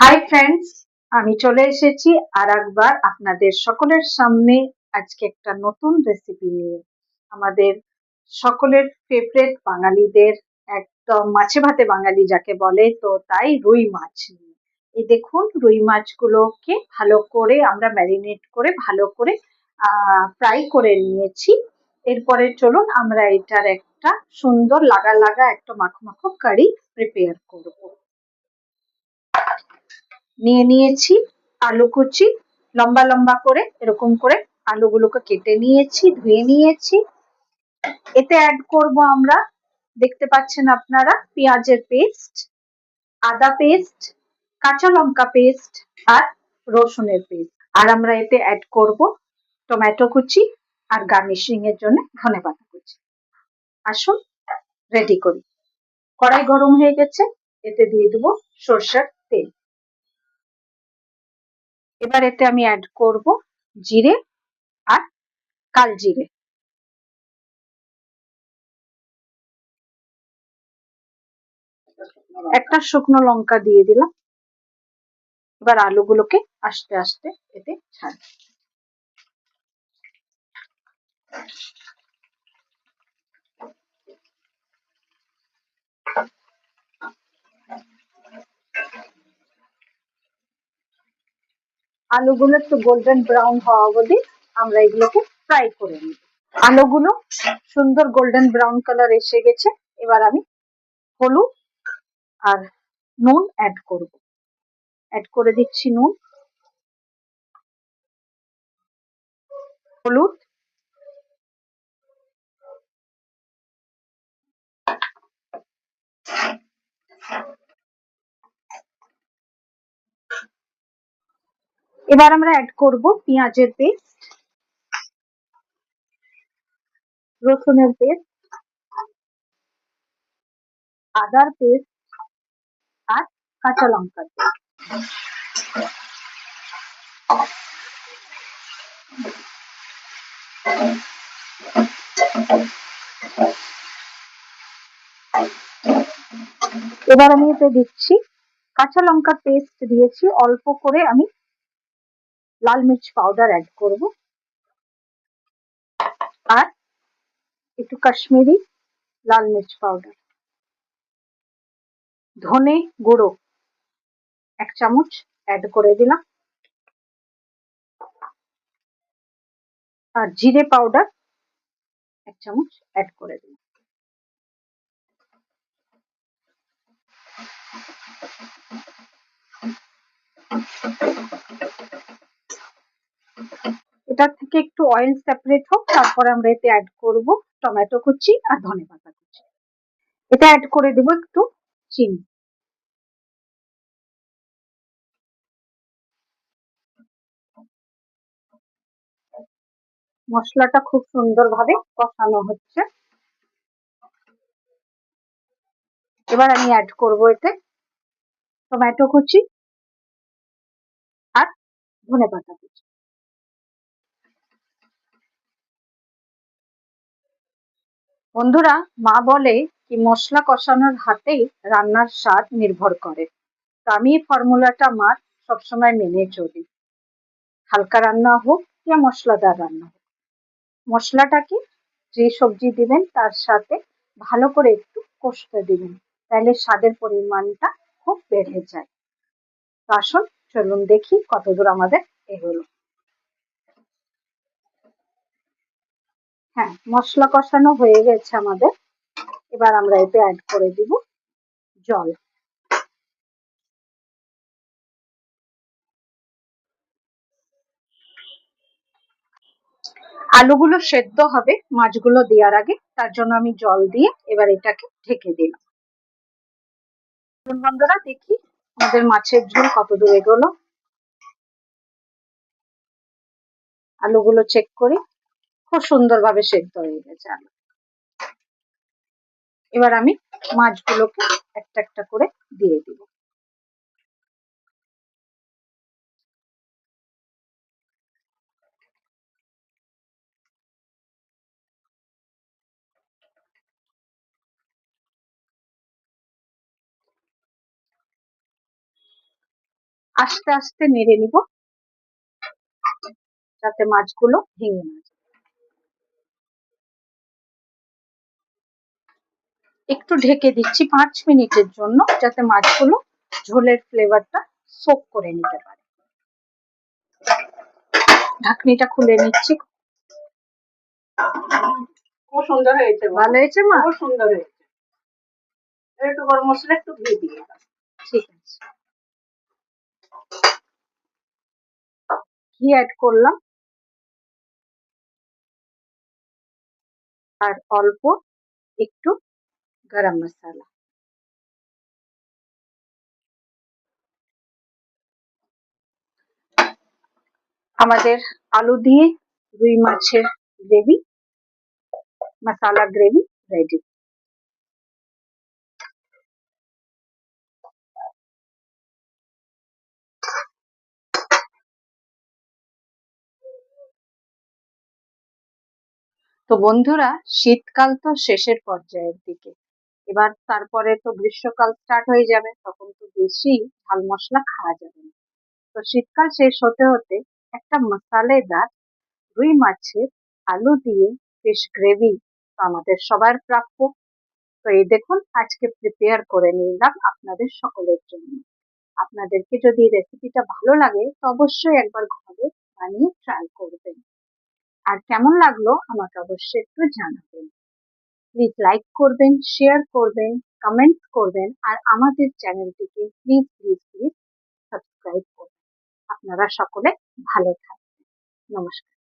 Hi friends, আমি চলে এসেছি আর একবার আপনাদের সকলের সামনে আজকে একটা নতুন রেসিপি নিয়ে। আমাদের সকলের ফেভারিট বাঙালিদের একদম মাছে ভাতে বাঙালি যাকে বলে, তো তাই রুই মাছ নিয়ে। এই দেখুন, রুই মাছগুলোকে ভালো করে আমরা ম্যারিনেট করে ভালো করে ফ্রাই করে নিয়েছি। এরপরে চলুন আমরা এটার একটা সুন্দর লাগা লাগা একটা মাখো মাখো কারি প্রিপেয়ার করবো। নিয়ে নিয়েছি আলু কুচি, লম্বা লম্বা করে এরকম করে আলুগুলোকে কেটে নিয়েছি, ধুয়ে নিয়েছি। এতে অ্যাড করব আমরা, দেখতে পাচ্ছেন আপনারা, পেঁয়াজের পেস্ট, আদা পেস্ট, কাঁচা লঙ্কা পেস্ট আর রসুনের পেস্ট। আর আমরা এতে অ্যাড করব টমেটো কুচি আর গার্নিশিং এর জন্য ধনেপাতা কুচি। আসুন রেডি করি। কড়াই গরম হয়ে গেছে, এতে দিয়ে দেবো সরষের তেল। এবার এতে আমি অ্যাড করব জিরে আর কাল জিরে। একটা শুকনো লঙ্কা দিয়ে দিলাম। এবার আলুগুলোকে আস্তে আস্তে এতে ছাড়। আলুগুলো একটু গোল্ডেন ব্রাউন হওয়া অবধি আমরা এগুলোকে ফ্রাই করে নিই। আলুগুলো সুন্দর গোল্ডেন ব্রাউন কালার এসে গেছে। এবার আমি হলুদ আর নুন অ্যাড করব। অ্যাড করে দিচ্ছি নুন, হলুদ, এবার আমরা অ্যাড করব পেঁয়াজের পেস্ট, রসুনের পেস্ট, আদার পেস্ট আর কাঁচা লঙ্কার পেস্ট। এবার আমি এতে দিচ্ছি কাঁচা লঙ্কার পেস্ট দিয়েছি, অল্প করে আমি লাল মির্চ পাউডার অ্যাড করব আর একটু কাশ্মীরি লাল মির্চ পাউডার, ধনে গুঁড়ো 1 চামচ অ্যাড করে দিলাম আর জিরে পাউডার 1 চামচ অ্যাড করে দিলাম। এটার থেকে একটু অয়েল সেপারেট হোক, তারপরে আমরা এতে অ্যাড করব টমেটো কুচি আর ধনেপাতা কুচি। এটা অ্যাড করে দেব একটু চিনি। মশলাটা খুব সুন্দরভাবে কষানো হচ্ছে। এবার আমি অ্যাড করব এতে টমেটো কুচি আর ধনেপাতা কুচি। বন্ধুরা, মা বলে কি মশলা কষানোর হাতেই রান্নার স্বাদ নির্ভর করে। তো আমি এই ফর্মুলাটা মার সবসময় মেনে চলি। হালকা রান্না হোক या মশলাদার রান্না হোক, মশলাটাকে যে সবজি দিবেন তার সাথে ভালো করে একটু কষতে দিবেন, তাহলে স্বাদের পরিমাণটা খুব বেড়ে যায়। তো আসুন চলুন দেখি কতদূর আমাদের এগোলো। হ্যাঁ, মশলা কষানো হয়ে গেছে আমাদের। এবার আমরা এতে অ্যাড করে দিব জল। আলুগুলো সেদ্ধ হবে মাছগুলো দেওয়ার আগে, তার জন্য আমি জল দিয়ে এবার এটাকে ঢেকে দিলাম। বন্ধুরা, দেখি আমাদের মাছের ঝোল কতদূর এগোলো। আলুগুলো চেক করি, খুব সুন্দরভাবে সেদ্ধ হয়ে গেছে আলু। এবার আমি মাছগুলোকে একটা একটা করে দিয়ে দিব। আস্তে আস্তে নেড়ে নিব যাতে মাছগুলো ভেঙে না যায়। একটু ঢেকে দিচ্ছি 5 মিনিটের জন্য, যাতে মাছগুলো ঝোলের ফ্লেভারটা সোক করে নিতে পারে। ঢাকনিটা খুলে নিচ্ছি। খুব সুন্দর হয়েছে। ভালো হয়েছে মা? খুব সুন্দর হয়েছে। একটু গরম মশলা, একটু ঘি দিয়ে। ঠিক আছে, ঘি অ্যাড করলাম আর অল্প একটু গরম মশলা। আমাদের আলু দিয়ে রুই মাছের গ্রেভি, মশলা গ্রেভি রেডি। তো বন্ধুরা, শীতকাল তো শেষের পর্যায়ের দিকে, এবার তারপরে তো গ্রীষ্মকাল স্টার্ট হয়ে যাবে, তখন তো বেশি ঝাল মশলা খাওয়া যাবে না। তো শীতকাল শেষ হতে হতে একটা মশালেদার রুই মাছের আলু দিয়ে ফিশ গ্রেভি আমাদের সবার প্রাপ্য। তো এই দেখুন, আজকে প্রিপেয়ার করে নিলাম আপনাদের সকলের জন্য। আপনাদেরকে যদি রেসিপিটা ভালো লাগে তো অবশ্যই একবার ঘরে বানিয়ে ট্রাই করবেন, আর কেমন লাগলো আমাকে অবশ্যই একটু জানাবেন। প্লিজ লাইক করবেন, শেয়ার করবেন, কমেন্ট করবেন, আর আমাদের চ্যানেলটিকে প্লিজ প্লিজ প্লিজ সাবস্ক্রাইব করবেন। আপনারা সকলে ভালো থাকবেন। নমস্কার।